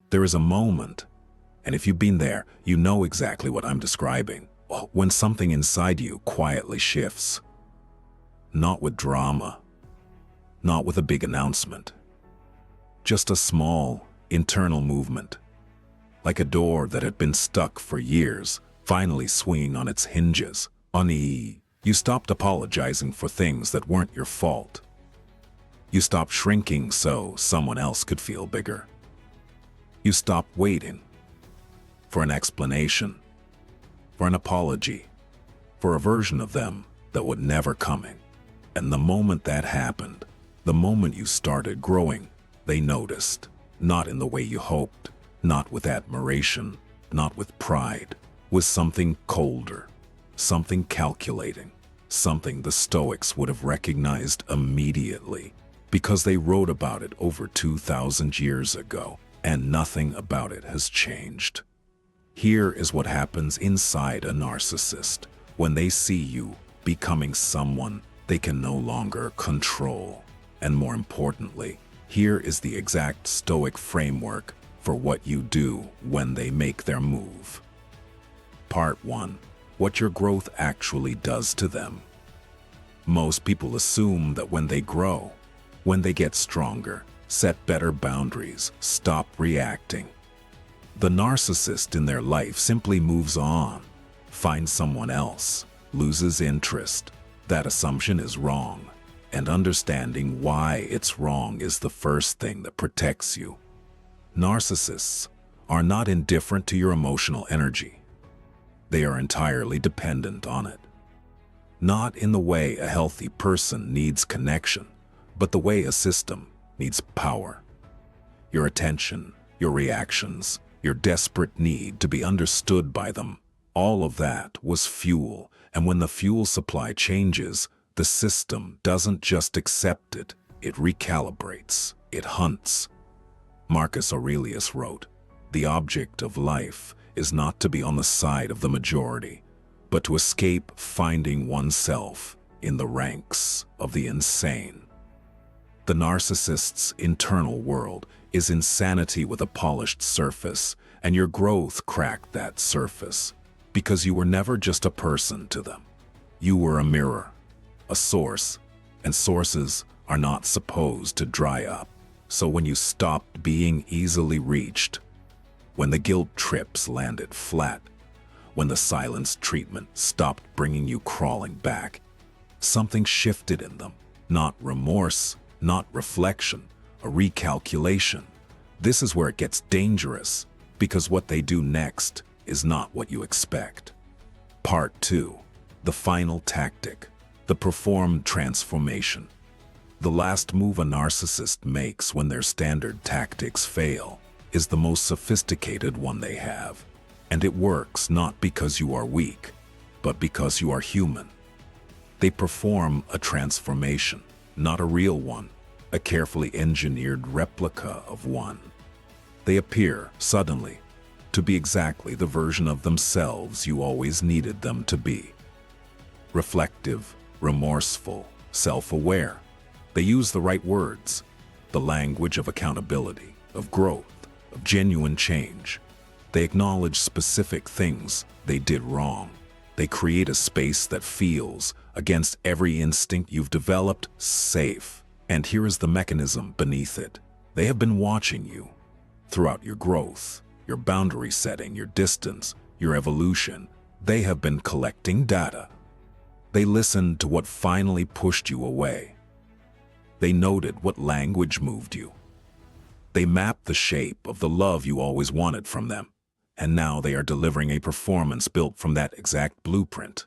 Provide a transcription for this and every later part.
There is a moment, and if you've been there, you know exactly what I'm describing, when something inside you quietly shifts. Not with drama, not with a big announcement. Just a small, internal movement. Like a door that had been stuck for years, finally swinging on its hinges. You stopped apologizing for things that weren't your fault. You stopped shrinking so someone else could feel bigger. You stopped waiting for an explanation, for an apology, for a version of them that would never coming. And the moment that happened, the moment you started growing, they noticed, not in the way you hoped, not with admiration, not with pride, with something colder, something calculating, something the Stoics would have recognized immediately, because they wrote about it over 2,000 years ago, and nothing about it has changed. Here is what happens inside a narcissist when they see you becoming someone they can no longer control. And more importantly, here is the exact Stoic framework for what you do when they make their move. Part 1. What your growth actually does to them. Most people assume that when they grow, when they get stronger, set better boundaries, stop reacting, the narcissist in their life simply moves on, finds someone else, loses interest. That assumption is wrong, and understanding why it's wrong is the first thing that protects you. Narcissists are not indifferent to your emotional energy. They are entirely dependent on it. Not in the way a healthy person needs connection, but the way a system needs power. Your attention, your reactions, your desperate need to be understood by them, all of that was fuel, and when the fuel supply changes, the system doesn't just accept it, it recalibrates, it hunts. Marcus Aurelius wrote, "The object of life is not to be on the side of the majority, but to escape finding oneself in the ranks of the insane." The narcissist's internal world is insanity with a polished surface, and your growth cracked that surface, because you were never just a person to them. You were a mirror, a source, and sources are not supposed to dry up. So when you stopped being easily reached, when the guilt trips landed flat, when the silence treatment stopped bringing you crawling back, something shifted in them. Not remorse, not reflection, a recalculation. This is where it gets dangerous, because what they do next is not what you expect. Part 2. The final tactic. The performed transformation. The last move a narcissist makes when their standard tactics fail is the most sophisticated one they have. And it works not because you are weak, but because you are human. They perform a transformation, not a real one, a carefully engineered replica of one. They appear, suddenly, to be exactly the version of themselves you always needed them to be. Reflective, remorseful, self-aware. They use the right words, the language of accountability, of growth, of genuine change. They acknowledge specific things they did wrong. They create a space that feels, against every instinct you've developed, safe. And here is the mechanism beneath it. They have been watching you throughout your growth, your boundary setting, your distance, your evolution. They have been collecting data. They listened to what finally pushed you away. They noted what language moved you. They mapped the shape of the love you always wanted from them, and now they are delivering a performance built from that exact blueprint.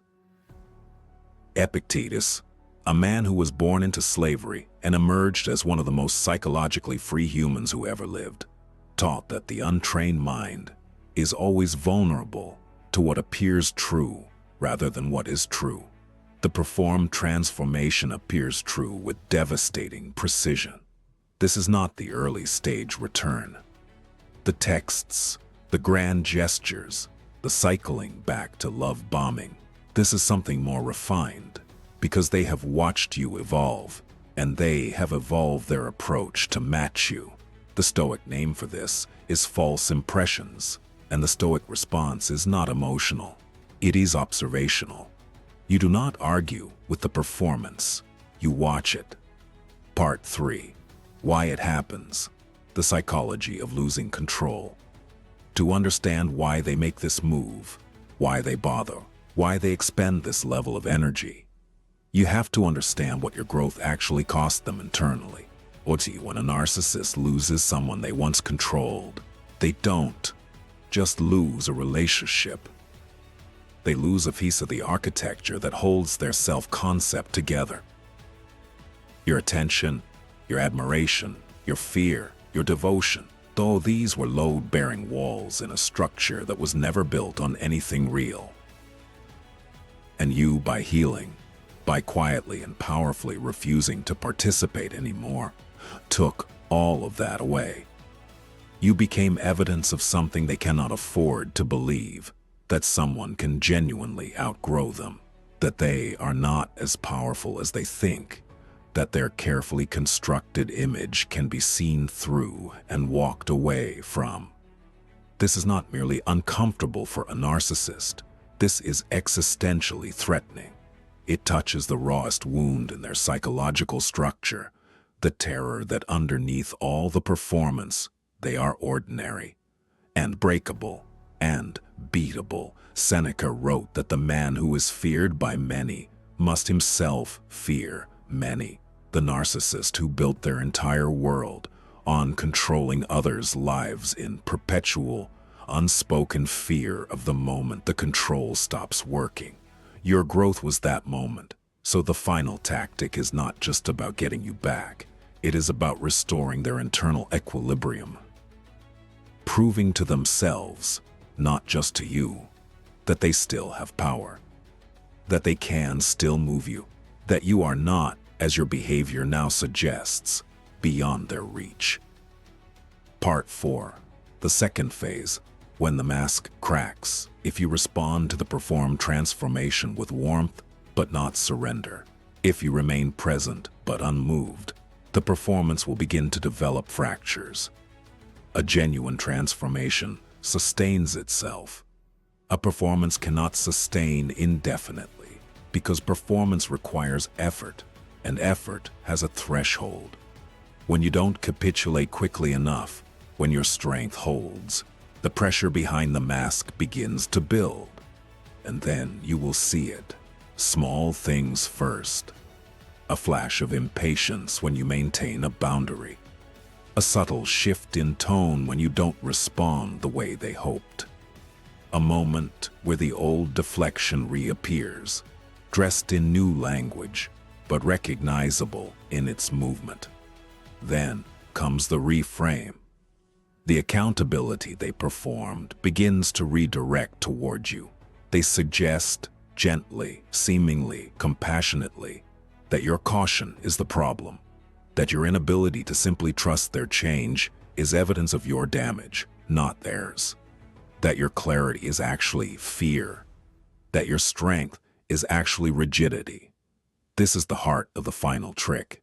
Epictetus, a man who was born into slavery and emerged as one of the most psychologically free humans who ever lived, taught that the untrained mind is always vulnerable to what appears true rather than what is true. The performed transformation appears true with devastating precision. This is not the early stage return. The texts, the grand gestures, the cycling back to love bombing. This is something more refined, because they have watched you evolve, and they have evolved their approach to match you. The Stoic name for this is false impressions, and the Stoic response is not emotional. It is observational. You do not argue with the performance, you watch it. Part 3. Why it happens. The psychology of losing control. To understand why they make this move, why they bother, why they expend this level of energy, you have to understand what your growth actually cost them internally. When a narcissist loses someone they once controlled, they don't just lose a relationship. They lose a piece of the architecture that holds their self-concept together. Your attention, your admiration, your fear, your devotion, though these were load-bearing walls in a structure that was never built on anything real. And you, by healing, by quietly and powerfully refusing to participate anymore, took all of that away. You became evidence of something they cannot afford to believe, that someone can genuinely outgrow them, that they are not as powerful as they think, that their carefully constructed image can be seen through and walked away from. This is not merely uncomfortable for a narcissist. This is existentially threatening. It touches the rawest wound in their psychological structure, the terror that underneath all the performance, they are ordinary and breakable and beatable. Seneca wrote that the man who is feared by many must himself fear many. The narcissist who built their entire world on controlling others' lives in perpetual, unspoken fear of the moment the control stops working. Your growth was that moment, so the final tactic is not just about getting you back. It is about restoring their internal equilibrium, proving to themselves, not just to you, that they still have power, that they can still move you, that you are not, as your behavior now suggests, beyond their reach. Part 4. The second phase, when the mask cracks. If you respond to the performed transformation with warmth but not surrender, if you remain present but unmoved, the performance will begin to develop fractures. A genuine transformation sustains itself. A performance cannot sustain indefinitely because performance requires effort, and effort has a threshold. When you don't capitulate quickly enough, when your strength holds, the pressure behind the mask begins to build, and then you will see it. Small things first. A flash of impatience when you maintain a boundary. A subtle shift in tone when you don't respond the way they hoped. A moment where the old deflection reappears, dressed in new language, but recognizable in its movement. Then comes the reframe. The accountability they performed begins to redirect toward you. They suggest, gently, seemingly compassionately, that your caution is the problem, that your inability to simply trust their change is evidence of your damage, not theirs, that your clarity is actually fear, that your strength is actually rigidity. This is the heart of the final trick.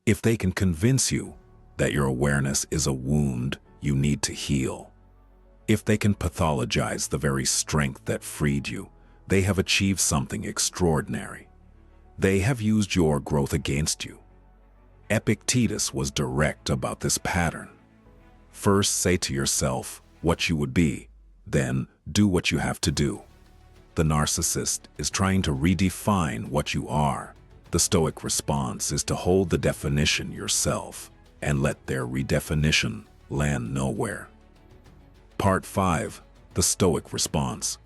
If they can convince you that your awareness is a wound you need to heal, if they can pathologize the very strength that freed you, they have achieved something extraordinary. They have used your growth against you. Epictetus was direct about this pattern. First, say to yourself what you would be, then do what you have to do. The narcissist is trying to redefine what you are. The Stoic response is to hold the definition yourself and let their redefinition land nowhere. Part 5. The Stoic response.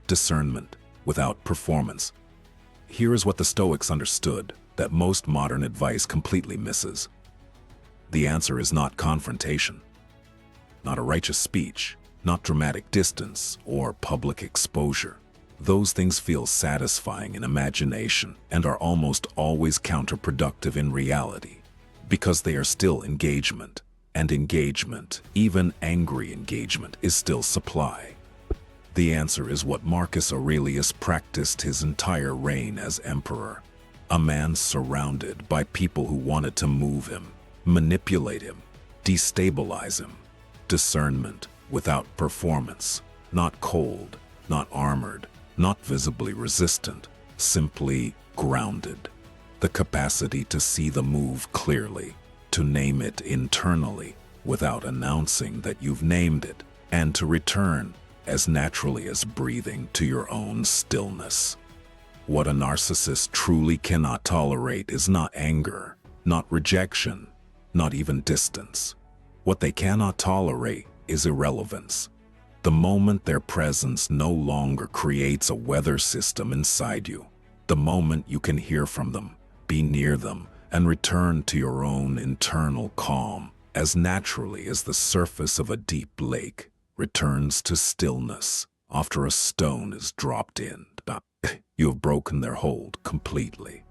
Discernment without performance. Here is what the Stoics understood that most modern advice completely misses. The answer is not confrontation, not a righteous speech, not dramatic distance or public exposure. Those things feel satisfying in imagination and are almost always counterproductive in reality, because they are still engagement, and engagement, even angry engagement, is still supply. The answer is what Marcus Aurelius practiced his entire reign as emperor, a man surrounded by people who wanted to move him, manipulate him, destabilize him. Discernment without performance, not cold, not armored, not visibly resistant, simply grounded. The capacity to see the move clearly, to name it internally without announcing that you've named it, and to return as naturally as breathing to your own stillness. What a narcissist truly cannot tolerate is not anger, not rejection, not even distance. What they cannot tolerate is irrelevance. The moment their presence no longer creates a weather system inside you, the moment you can hear from them, be near them, and return to your own internal calm, as naturally as the surface of a deep lake returns to stillness after a stone is dropped in, you have broken their hold completely.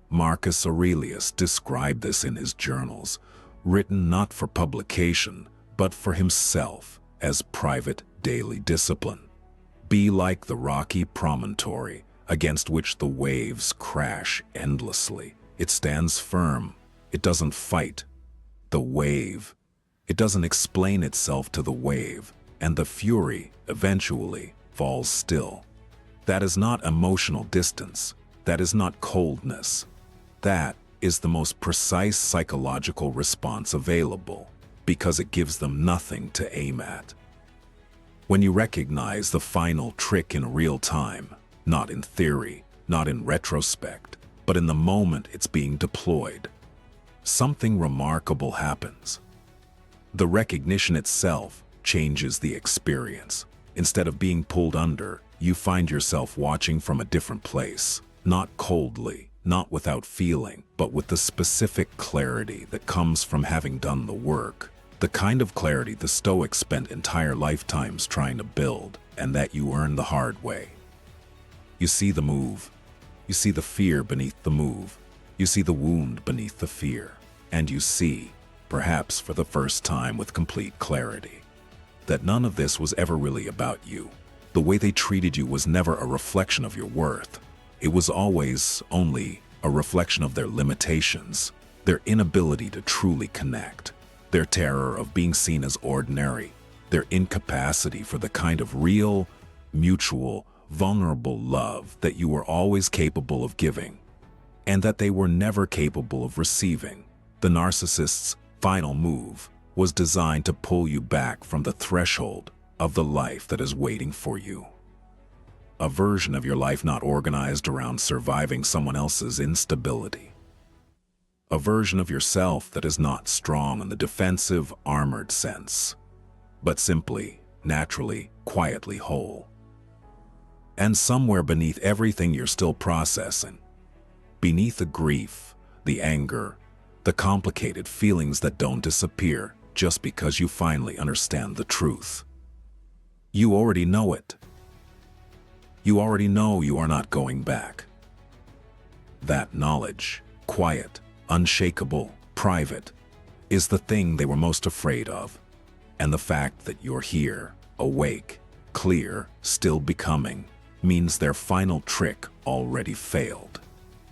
Marcus Aurelius described this in his journals, written not for publication, but for himself as private daily discipline. Be like the rocky promontory against which the waves crash endlessly. It stands firm. It doesn't fight. The wave. It doesn't explain itself to the wave, and the fury eventually falls still. That is not emotional distance. That is not coldness. That is the most precise psychological response available, because it gives them nothing to aim at. When you recognize the final trick in real time, not in theory, not in retrospect, but in the moment it's being deployed, something remarkable happens. The recognition itself changes the experience. Instead of being pulled under, you find yourself watching from a different place, not coldly, not without feeling, but with the specific clarity that comes from having done the work. The kind of clarity the Stoics spent entire lifetimes trying to build, and that you earn the hard way. You see the move. You see the fear beneath the move. You see the wound beneath the fear. And you see, perhaps for the first time with complete clarity, that none of this was ever really about you. The way they treated you was never a reflection of your worth. It was always only a reflection of their limitations, their inability to truly connect, their terror of being seen as ordinary, their incapacity for the kind of real, mutual, vulnerable love that you were always capable of giving, and that they were never capable of receiving. The narcissist's final move was designed to pull you back from the threshold of the life that is waiting for you. A version of your life not organized around surviving someone else's instability. A version of yourself that is not strong in the defensive, armored sense, but simply, naturally, quietly whole. And somewhere beneath everything you're still processing, beneath the grief, the anger, the complicated feelings that don't disappear just because you finally understand the truth. You already know it. You already know you are not going back. That knowledge, quiet, unshakable, private, is the thing they were most afraid of. And the fact that you're here, awake, clear, still becoming, means their final trick already failed.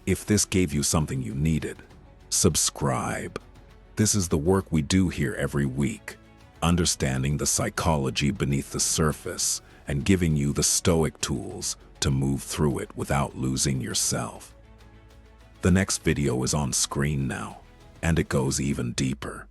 If this gave you something you needed, subscribe. This is the work we do here every week, understanding the psychology beneath the surface and giving you the Stoic tools to move through it without losing yourself. The next video is on screen now, and it goes even deeper.